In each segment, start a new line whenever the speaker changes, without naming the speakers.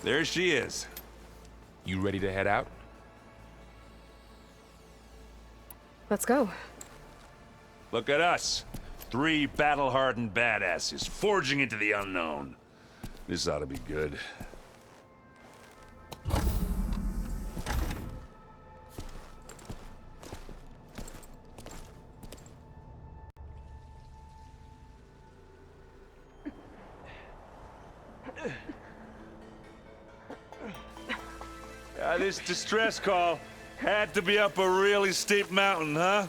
There she is.
You ready to head out?
Let's go.
Look at us. 3 battle-hardened badasses forging into the unknown. This ought to be good. This distress call had to be up a really steep mountain, huh?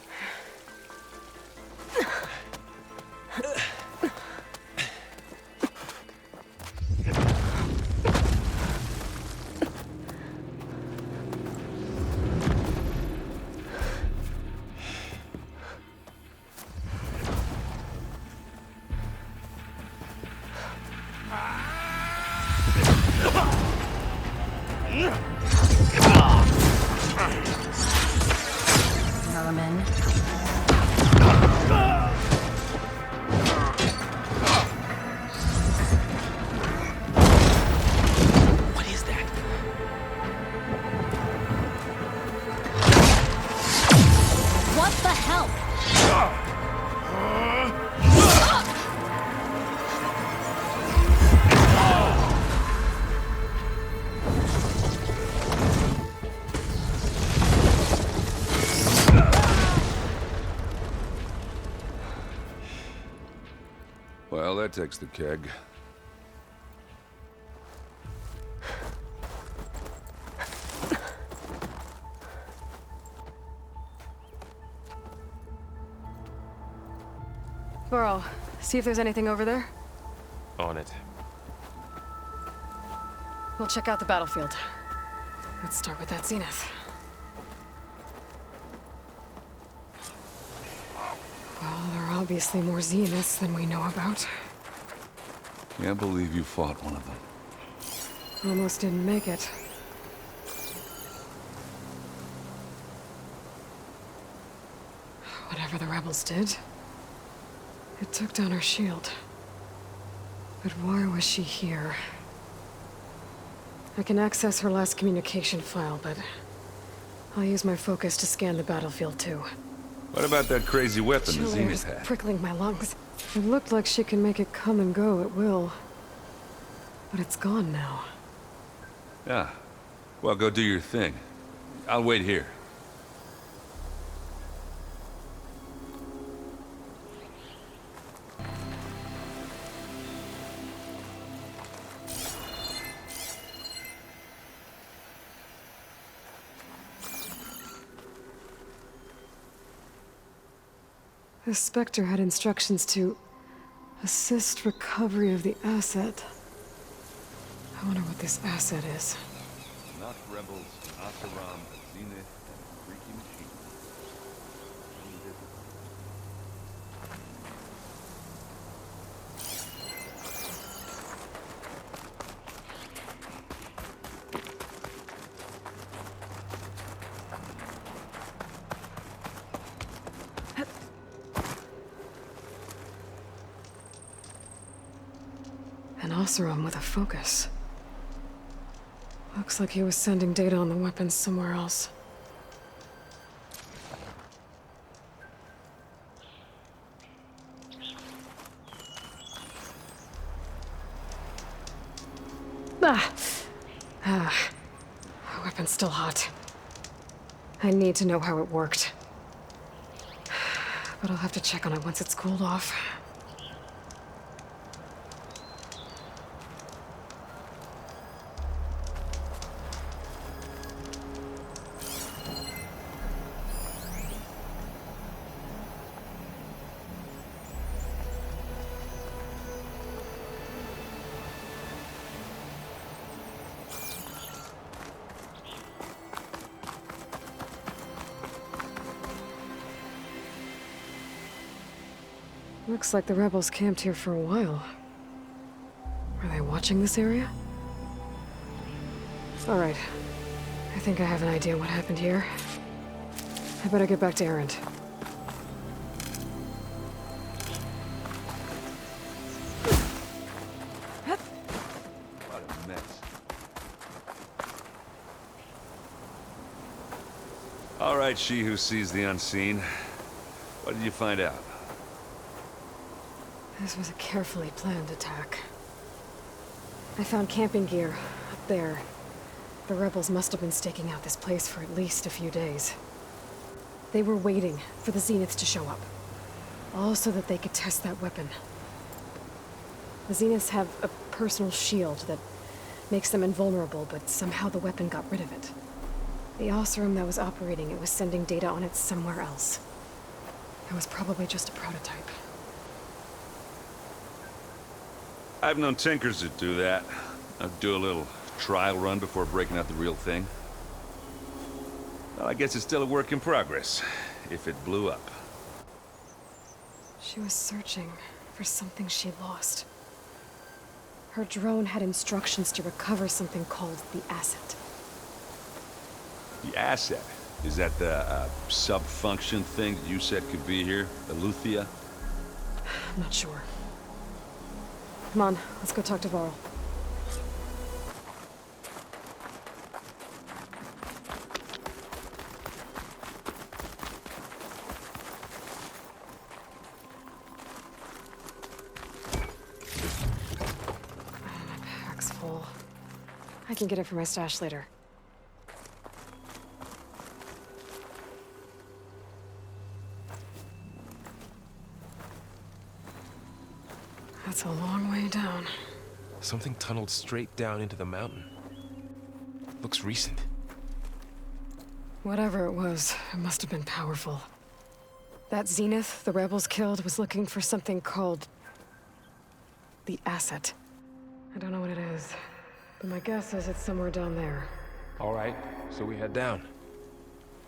Vermin.
What is that?
What the hell?
Well, that takes the keg.
Burrow, see if there's anything over there.
On it.
We'll check out the battlefield. Let's start with that zenith. Well, there are obviously more zeniths than we know about.
Can't believe you fought one of them.
Almost didn't make it. Whatever the rebels did, it took down her shield. But why was she here? I can access her last communication file, but I'll use my focus to scan the battlefield too.
What about that crazy weapon the
Chill air
Zenith
is
had?
prickling my lungs. It looked like she can make it come and go at will. But it's gone now.
Yeah. Well, go do your thing. I'll wait here.
The Spectre had instructions to assist recovery of the asset. I wonder what this asset is.
Not rebels, Asaram, Zenith, and freaky machine.
An Oseram with a focus. Looks like he was sending data on the weapons somewhere else. The weapon's still hot. I need to know how it worked. But I'll have to check on it once it's cooled off. Looks like the rebels camped here for a while. Are they watching this area? All right. I think I have an idea what happened here. I better get back to Erend.
What a mess. All right, she who sees the unseen. What did you find out?
This was a carefully planned attack. I found camping gear up there. The rebels must have been staking out this place for at least a few days. They were waiting for the Zeniths to show up. All so that they could test that weapon. The Zeniths have a personal shield that makes them invulnerable, but somehow the weapon got rid of it. The Osserum that was operating it was sending data on it somewhere else. It was probably just a prototype.
I've known tinkers that do that. I'd do a little trial run before breaking out the real thing. Well, I guess it's still a work in progress, if it blew up.
She was searching for something she lost. Her drone had instructions to recover something called the asset.
The asset? Is that the sub-function thing that you said could be here? The Luthia?
I'm not sure. Come on, let's go talk to Varl. My pack's full. I can get it from my stash later. That's a long way down.
Something tunneled straight down into the mountain. Looks recent.
Whatever it was, it must have been powerful. That Zenith the rebels killed was looking for something called the asset. I don't know what it is, but my guess is it's somewhere down there.
All right, so we head down.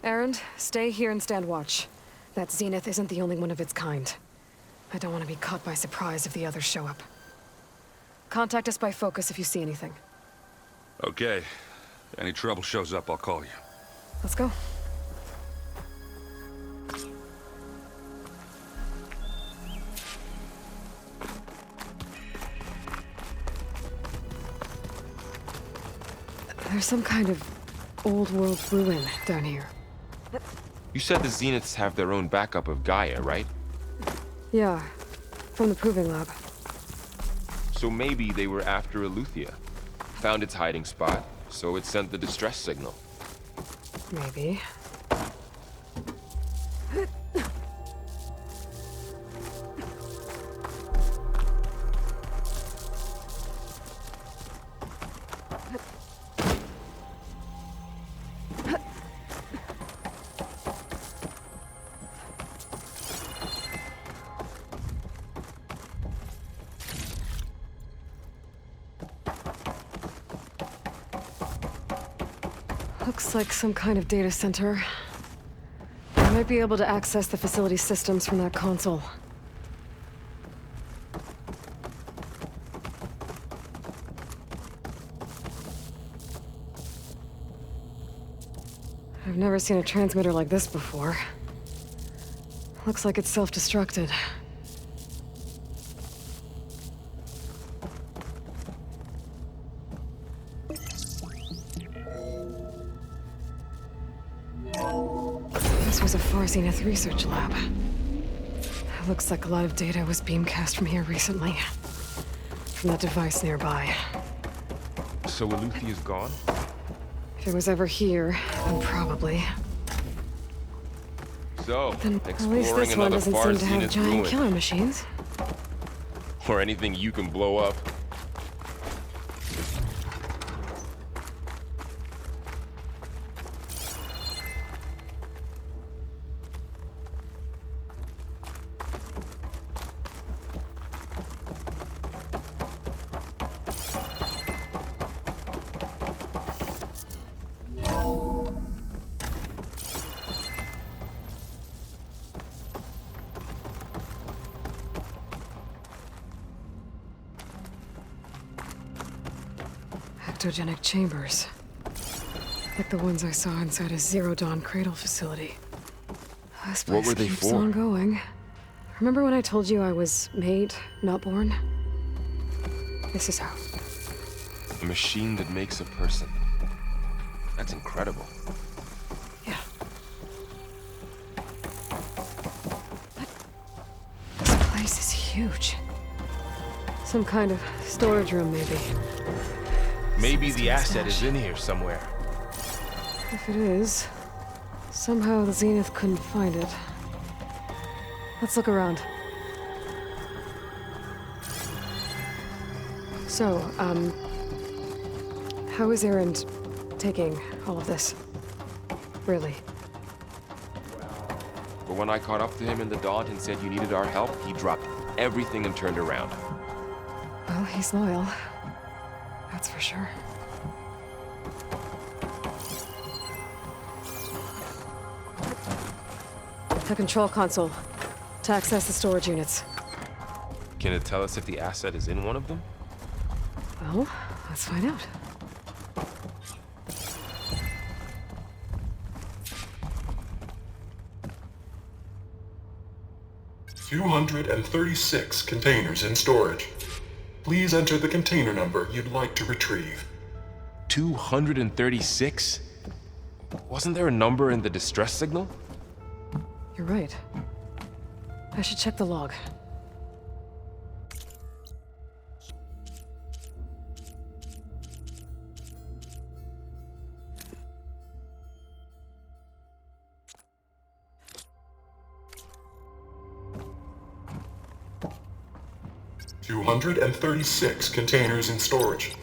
Erend, stay here and stand watch. That Zenith isn't the only one of its kind. I don't want to be caught by surprise if the others show up. Contact us by focus if you see anything.
Okay. If any trouble shows up, I'll call you.
Let's go. There's some kind of old-world ruin down here.
You said the Zeniths have their own backup of Gaia, right?
Yeah, from the Proving Lab.
So maybe they were after Eleuthia. Found its hiding spot, so it sent the distress signal.
Maybe. Looks like some kind of data center. I might be able to access the facility systems from that console. I've never seen a transmitter like this before. Looks like it's self-destructed. This was a Far Zenith research lab. It looks like a lot of data was beamcast from here recently. From that device nearby.
So Eleuthea's gone?
If it was ever here, then probably.
So,
Then at least
exploring
this one
another
doesn't
Far
seem to have
Zenith
giant
ruin.
killer machines.
Or anything you can blow up.
Ectogenic chambers. Like the ones I saw inside a Zero Dawn Cradle facility. This place
What were they
keeps
for?
on going. Remember when I told you I was made, not born? This is how.
A machine that makes a person. That's incredible.
Yeah. place is huge. Some kind of storage room, maybe.
Maybe the
Someone's
asset is
stash.
in here somewhere.
If it is, somehow the Zenith couldn't find it. Let's look around. So, how is Erend taking all of this? Really?
But when I caught up to him in the Daunt and said you needed our help, he dropped everything and turned around.
Well, he's loyal. That's for sure. The control console. To access the storage units.
Can it tell us if the asset is in one of them?
Well, let's find out.
$236 containers in storage. Please enter the container number you'd like to retrieve.
236? Wasn't there a number in the distress signal?
You're right. I should check the log.
$236 containers in storage.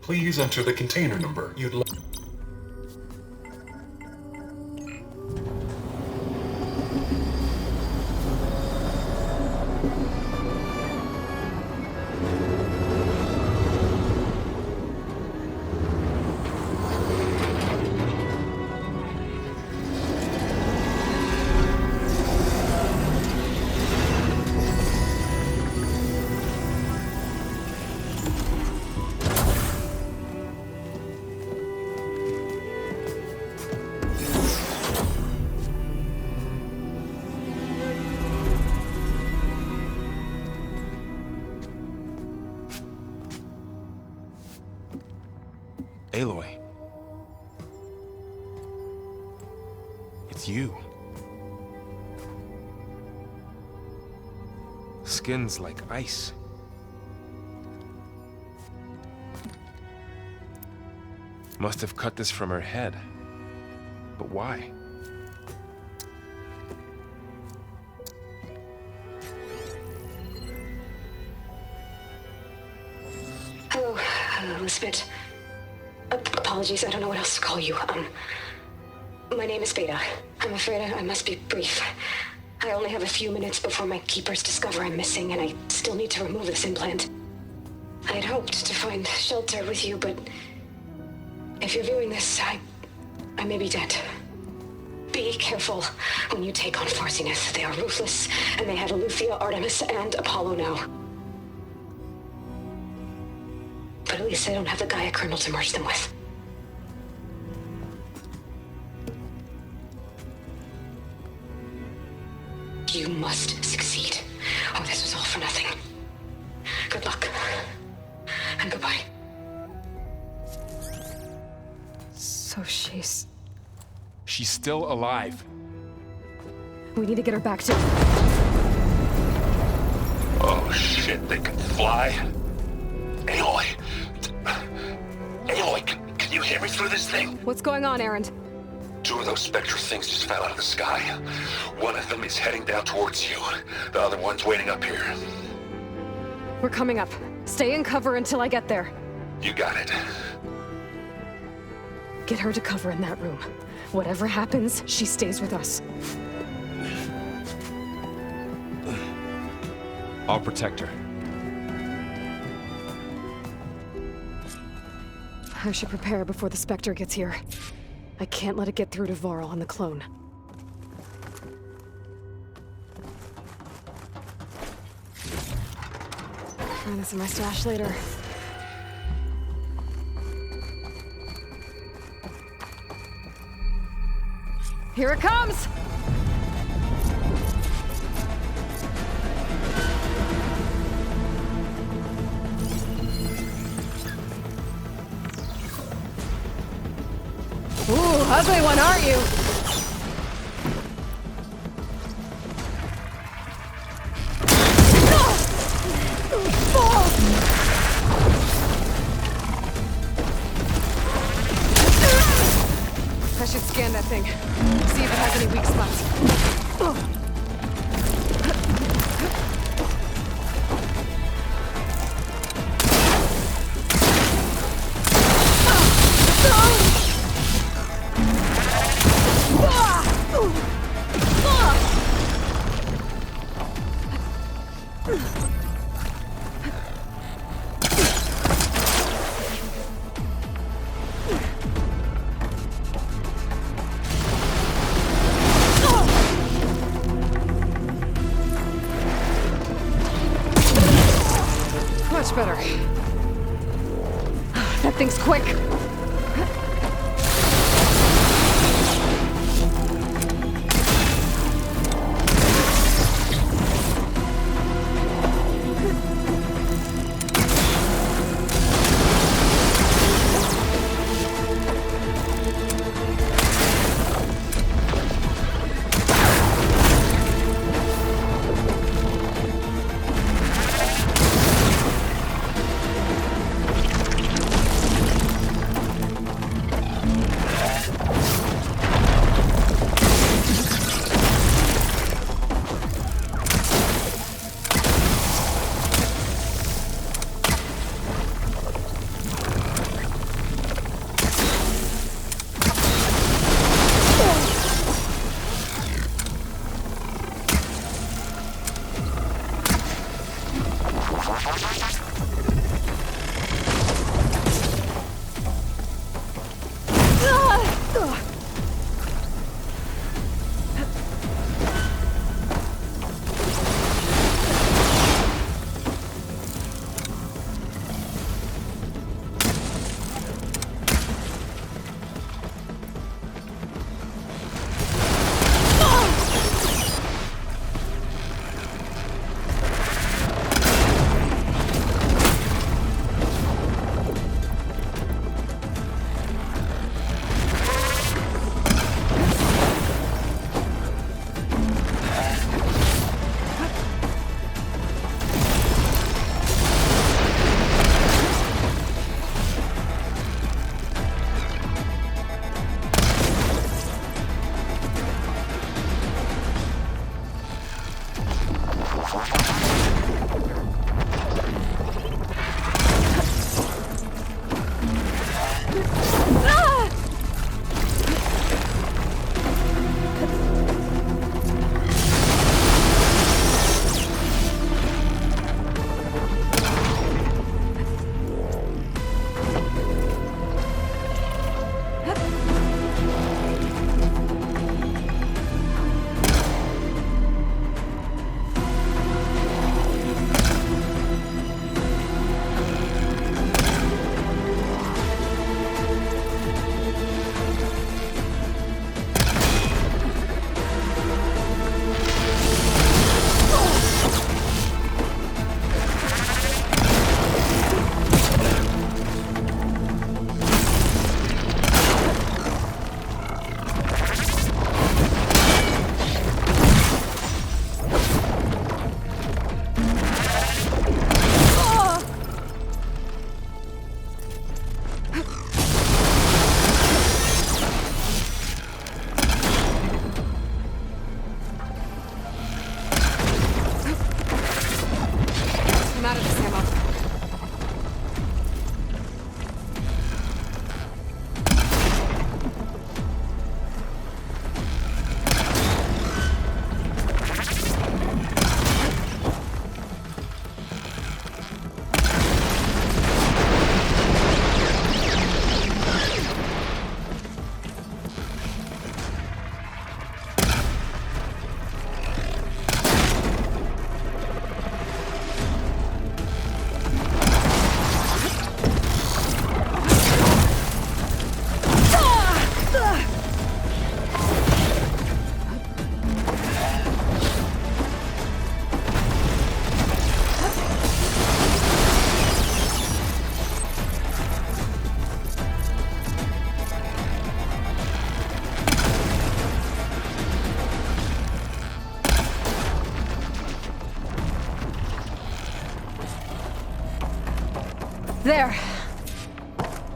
Please enter the container number you'd like.
Aloy. It's you. Skin's like ice. Must have cut this from her head. But why?
Hello, Elizabeth. Apologies, I don't know what else to call you. My name is Beta. I'm afraid I must be brief. I only have a few minutes before my keepers discover I'm missing, and I still need to remove this implant. I had hoped to find shelter with you, but if you're viewing this, I may be dead. Be careful when you take on Far Zenith. They are ruthless, and they have Eleuthia, Artemis, and Apollo now. But at least I don't have the Gaia kernel to merge them with. You must succeed, or this was all for nothing. Good luck. And goodbye.
So she's...
She's still alive.
We need to get her back to...
Oh shit, they can fly? Aloy! Aloy, can you hear me through this thing?
What's going on, Erend?
Two of those spectral things just fell out of the sky. One of them is heading down towards you. The other one's waiting up here.
We're coming up. Stay in cover until I get there.
You got it.
Get her to cover in that room. Whatever happens, she stays with us.
I'll protect her.
I should prepare before the Spectre gets here. I can't let it get through to Varl and the clone. Find this in my stash later. Here it comes! Ooh, ugly one, aren't you? Scan that thing. See if it has any weak spots. Ugh. Much better. That thing's quick.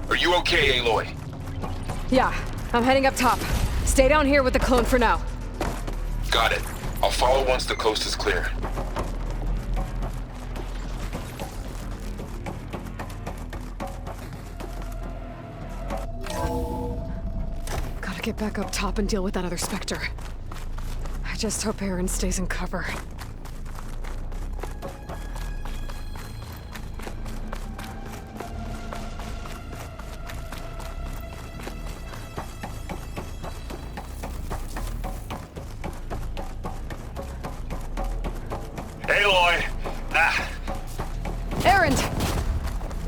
Are you okay, Aloy?
Yeah, I'm heading up top. Stay down here with the clone for now.
Got it. I'll follow once the coast is clear.
Gotta get back up top and deal with that other Spectre. I just hope Aaron stays in cover.
Aloy!
Aaron!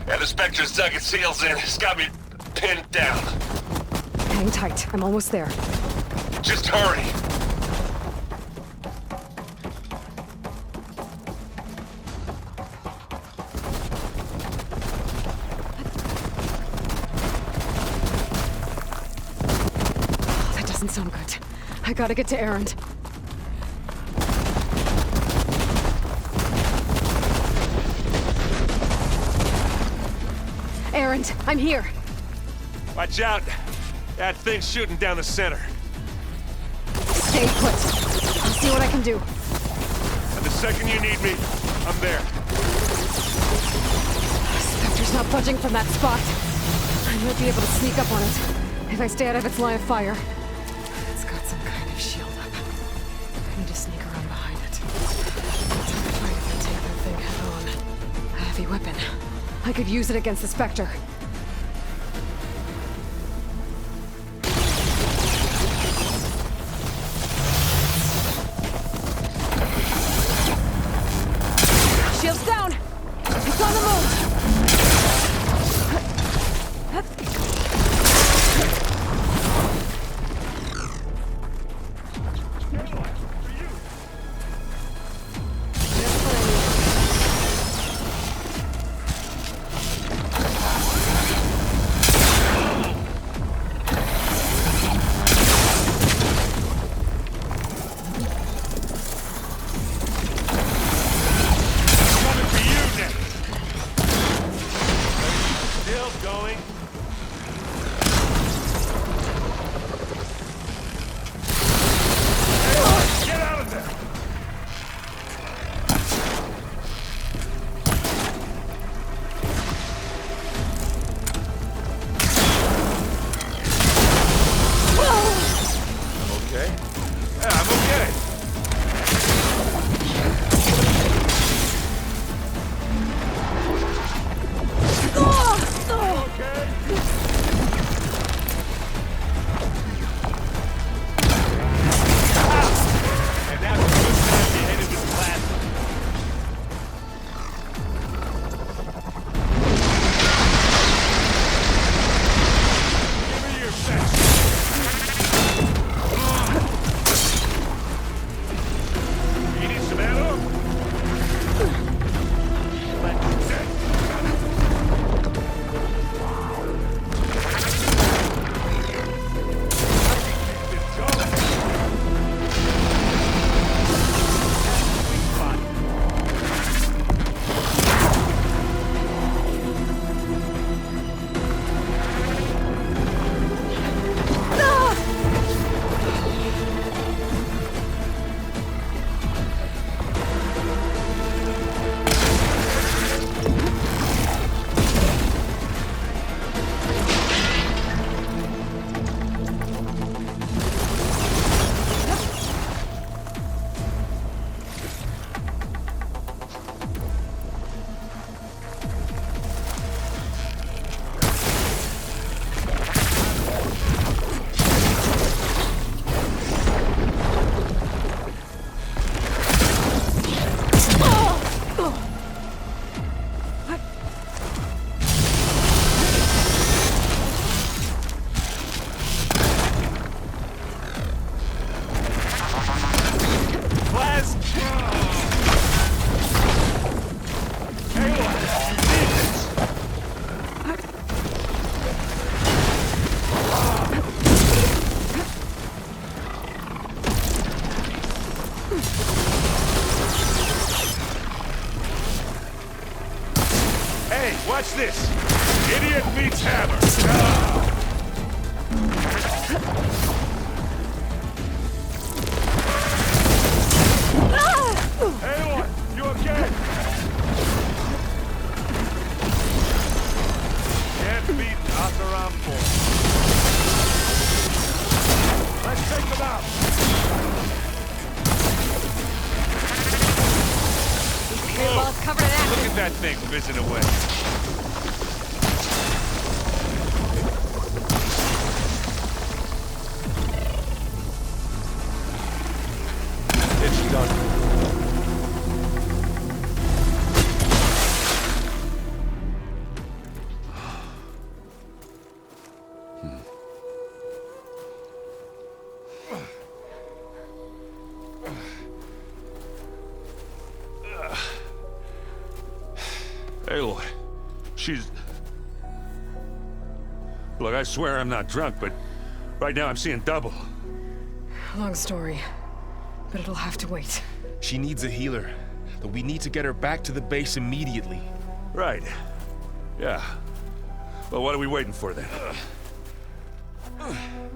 Yeah, the Spectre's dug its heels in. It's got me pinned down.
Hang tight. I'm almost there.
Just hurry.
That doesn't sound good. I gotta get to Aaron. Aaron, I'm here.
Watch out! That thing's shooting down the center.
Stay put. I'll see what I can do.
And the second you need me, I'm there.
Spectre's not budging from that spot. I might be able to sneak up on it if I stay out of its line of fire. It's got some kind of shield up. I need to sneak around behind it. Try to take that thing head on. A heavy weapon. I could use it against the Spectre. Shield's down! It's on the move!
Coming for you next! Still going. Aloy, get out of there! Okay. Yeah, I'm okay. And that's a good time you hit it with plasma. Give me your best. You need some ammo? Let's check. It's going. Hey, watch this! Idiot meets hammer! Ah!
Covered in action.
Look at that thing fizzing away. It's done. Aloy, she's... Look, I swear I'm not drunk, but right now I'm seeing double.
Long story, but it'll have to wait.
She needs a healer, but we need to get her back to the base immediately.
Right. Yeah. Well, what are we waiting for then?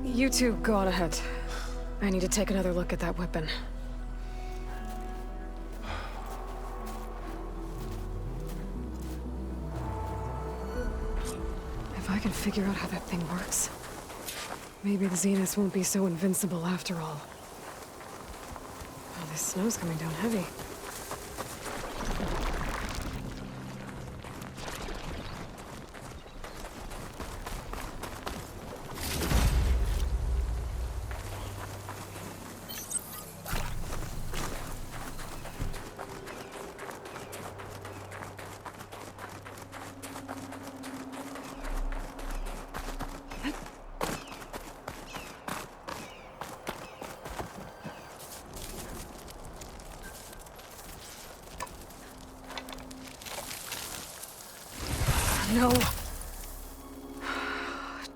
You two go on ahead. I need to take another look at that weapon. If I can figure out how that thing works, maybe the Zeniths won't be so invincible after all. Oh, this snow's coming down heavy. No.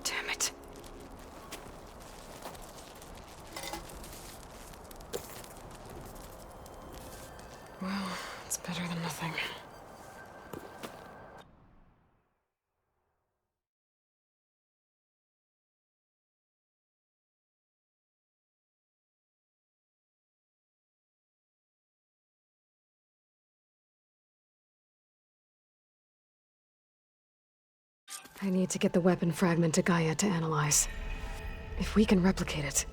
Damn it. Well, it's better than nothing. I need to get the weapon fragment to Gaia to analyze. If we can replicate it,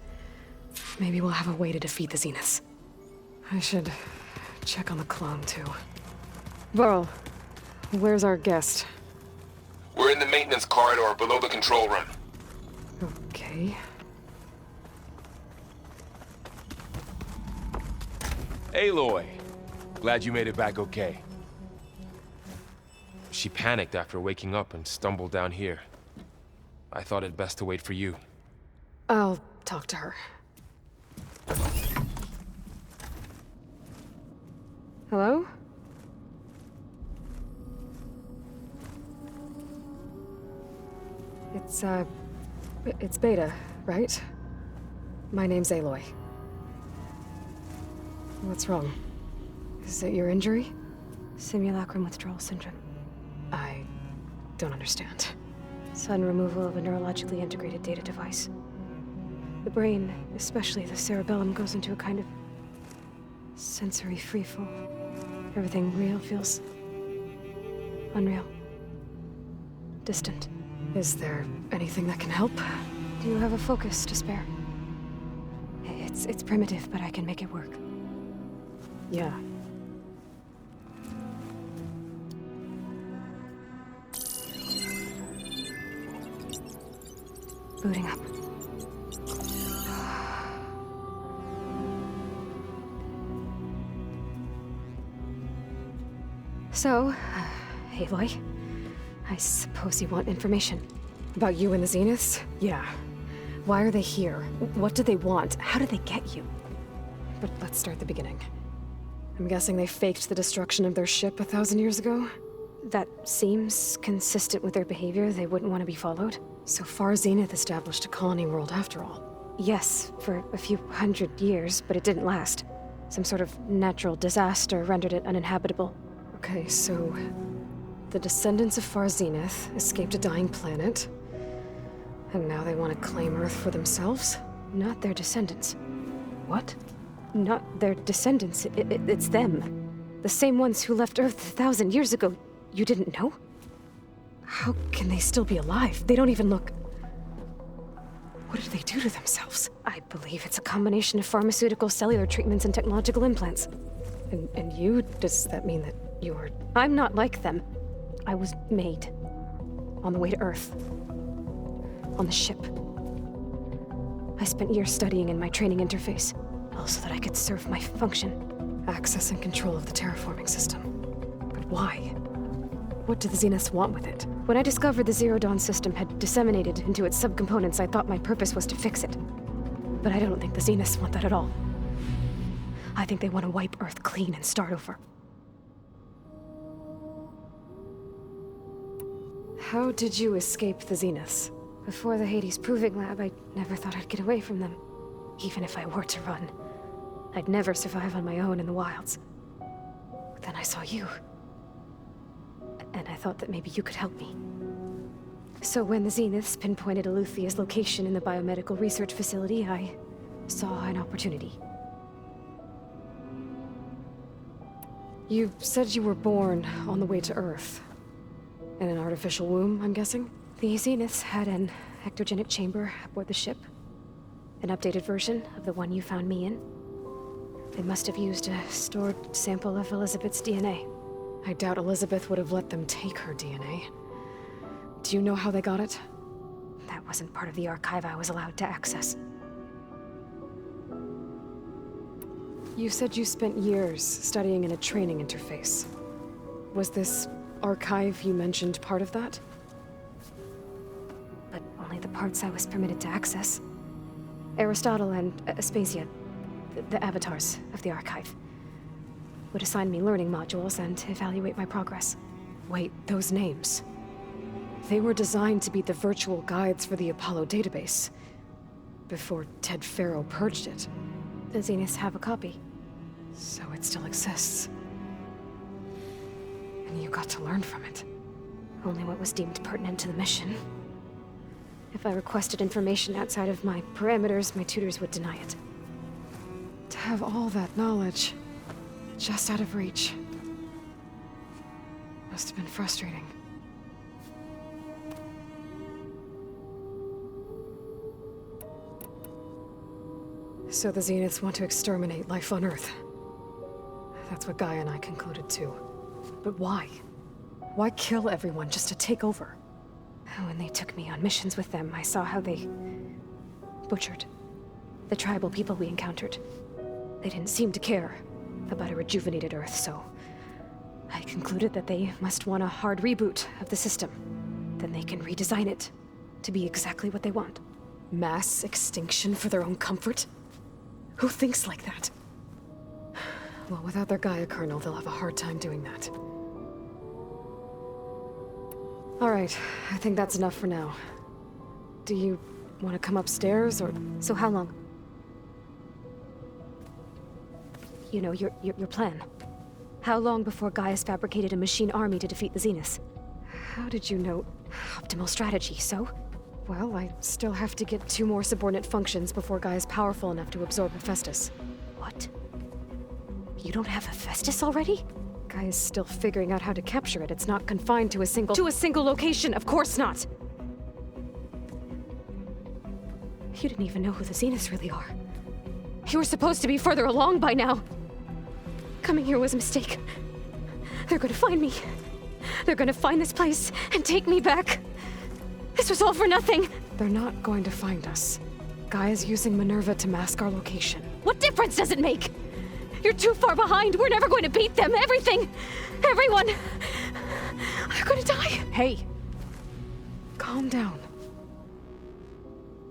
maybe we'll have a way to defeat the Zeniths. I should check on the clone, too. Varl, where's our guest?
We're in the maintenance corridor below the control room.
Okay.
Aloy, glad you made it back okay. She panicked after waking up and stumbled down here. I thought it best to wait for you.
I'll talk to her. Hello? It's Beta, right? My name's Aloy. What's wrong? Is it your injury?
Simulacrum withdrawal syndrome.
I don't understand.
Sudden removal of a neurologically integrated data device. The brain, especially the cerebellum, goes into a kind of sensory freefall. Everything real feels unreal. Distant.
Is there anything that can help?
Do you have a focus to spare? It's primitive, but I can make it work.
Yeah.
Booting up. So, Aloy, I suppose you want information.
About you and the Zeniths? Yeah. Why are they here? What do they want? How did they get you? But let's start at the beginning. I'm guessing they faked the destruction of their ship 1,000 years ago?
That seems consistent with their behavior. They wouldn't want to be followed.
So far, Zenith established a colony world after all.
Yes, for a few hundred years, but it didn't last. Some sort of natural disaster rendered it uninhabitable.
Okay, so the descendants of Far Zenith escaped a dying planet, and now they want to claim Earth for themselves?
Not their descendants.
What?
Not their descendants. It's them. The same ones who left Earth 1,000 years ago. You didn't know?
How can they still be alive? They don't even look... What did they do to themselves?
I believe it's a combination of pharmaceutical, cellular treatments, and technological implants.
And you? Does that mean that
I'm not like them. I was made. On the way to Earth. On the ship. I spent years studying in my training interface, all so that I could serve my function. Access and control of the terraforming system. But why? What do the Zeniths want with it? When I discovered the Zero Dawn system had disseminated into its subcomponents, I thought my purpose was to fix it. But I don't think the Zeniths want that at all. I think they want to wipe Earth clean and start over. How did you escape the Zeniths? Before the Hades Proving Lab, I never thought I'd get away from them. Even if I were to run, I'd never survive on my own in the wilds. But then I saw you. And I thought that maybe you could help me. So when the Zeniths pinpointed Eluthia's location in the biomedical research facility, I saw an opportunity. You said you were born on the way to Earth. In an artificial womb, I'm guessing? The Zeniths had an ectogenic chamber aboard the ship. An updated version of the one you found me in. They must have used a stored sample of Elizabeth's DNA. I doubt Elizabeth would have let them take her DNA. Do you know how they got it? That wasn't part of the archive I was allowed to access. You said you spent years studying in a training interface. Was this archive you mentioned part of that? But only the parts I was permitted to access. Aristotle and Aspasia, the avatars of the archive, would assign me learning modules and evaluate my progress. Wait, those names. They were designed to be the virtual guides for the Apollo database, before Ted Faro purged it. The Zeniths have a copy, so it still exists. And you got to learn from it. Only what was deemed pertinent to the mission. If I requested information outside of my parameters, my tutors would deny it. To have all that knowledge, just out of reach, must have been frustrating. So the Zeniths want to exterminate life on Earth. That's what Gaia and I concluded too. But why? Why kill everyone just to take over? When they took me on missions with them, I saw how they butchered the tribal people we encountered. They didn't seem to care about a rejuvenated Earth, so I concluded that they must want a hard reboot of the system. Then they can redesign it to be exactly what they want. Mass extinction for their own comfort? Who thinks like that? Well, without their Gaia kernel, they'll have a hard time doing that. All right, I think that's enough for now. Do you want to come upstairs, or... So how long? You know, your plan. How long before Gaia's fabricated a machine army to defeat the Zeniths?
How did you know?
Optimal strategy, so?
Well, I still have to get 2 more subordinate functions before Gaia's powerful enough to absorb Hephaestus.
What? You don't have Hephaestus already?
Gaia's still figuring out how to capture it. It's not confined to a single location, of course not!
You didn't even know who the Zeniths really are. You were supposed to be further along by now. Coming here was a mistake. They're gonna find me. They're gonna find this place and take me back. This was all for nothing.
They're not going to find us. Gaia's using Minerva to mask our location.
What difference does it make? You're too far behind. We're never going to beat them. Everything, everyone, they're gonna die.
Hey, calm down.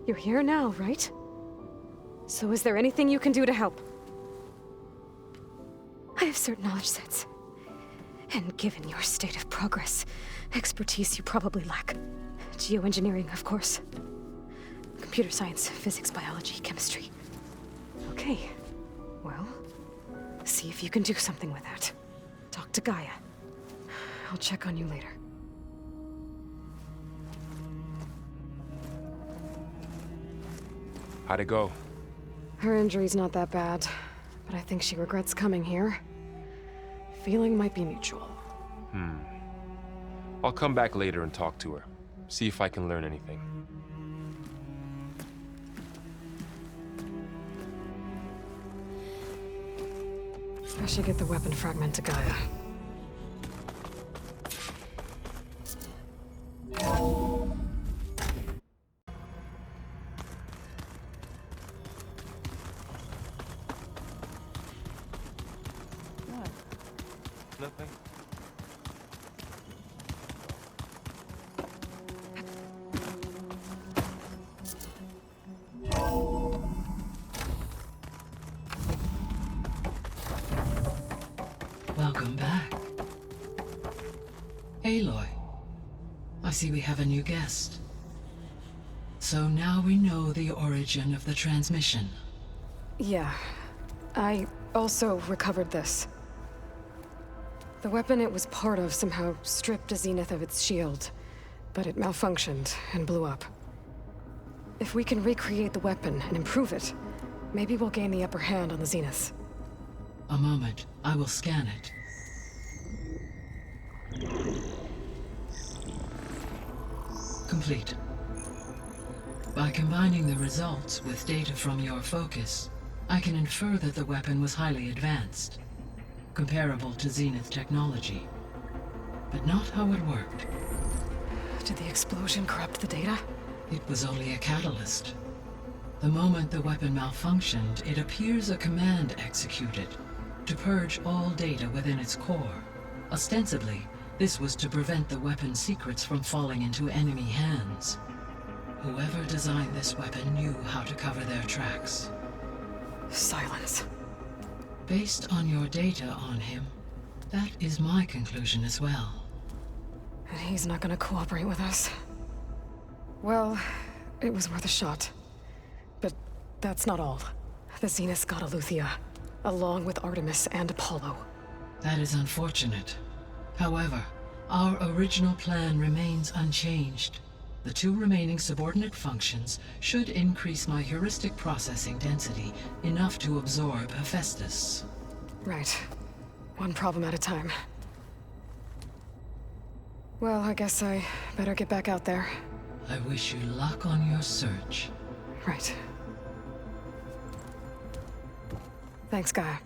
You're here now, right? So is there anything you can do to help?
I have certain knowledge sets. And given your state of progress, expertise you probably lack. Geoengineering, of course. Computer science, physics, biology, chemistry.
Okay. Well, see if you can do something with that. Talk to Gaia. I'll check on you later.
How'd it go?
Her injury's not that bad, but I think she regrets coming here. Feeling might be mutual.
I'll come back later and talk to her. See if I can learn anything.
I should get the weapon fragment to Gaia.
Aloy, I see we have a new guest. So now we know the origin of the transmission.
Yeah. I also recovered this. The weapon it was part of somehow stripped a Zenith of its shield, but it malfunctioned and blew up. If we can recreate the weapon and improve it, maybe we'll gain the upper hand on the Zeniths.
A moment. I will scan it. Complete. By combining the results with data from your focus, I can infer that the weapon was highly advanced, comparable to Zenith technology, but not how it worked.
Did the explosion corrupt the data?
It was only a catalyst. The moment the weapon malfunctioned, it appears a command executed to purge all data within its core. Ostensibly, this was to prevent the weapon's secrets from falling into enemy hands. Whoever designed this weapon knew how to cover their tracks.
Silence.
Based on your data on him, that is my conclusion as well.
And he's not gonna cooperate with us. Well, it was worth a shot. But that's not all. The Zeniths got Aletheia, along with Artemis and Apollo.
That is unfortunate. However, our original plan remains unchanged. The 2 remaining subordinate functions should increase my heuristic processing density enough to absorb Hephaestus.
Right. One problem at a time. Well, I guess I better get back out there.
I wish you luck on your search.
Right. Thanks, Gaia.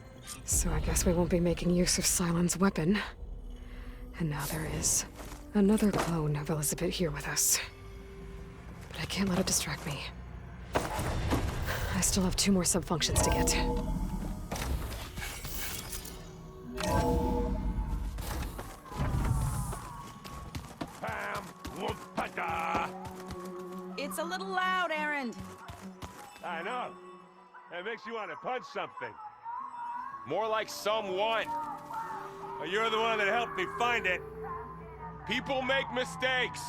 So I guess we won't be making use of Cylon's weapon. And now there is another clone of Elizabeth here with us. But I can't let it distract me. I still have 2 more sub-functions to get.
It's a little loud, Aaron.
I know. It makes you want to punch something.
More like someone.
Well, you're the one that helped me find it.
People make mistakes.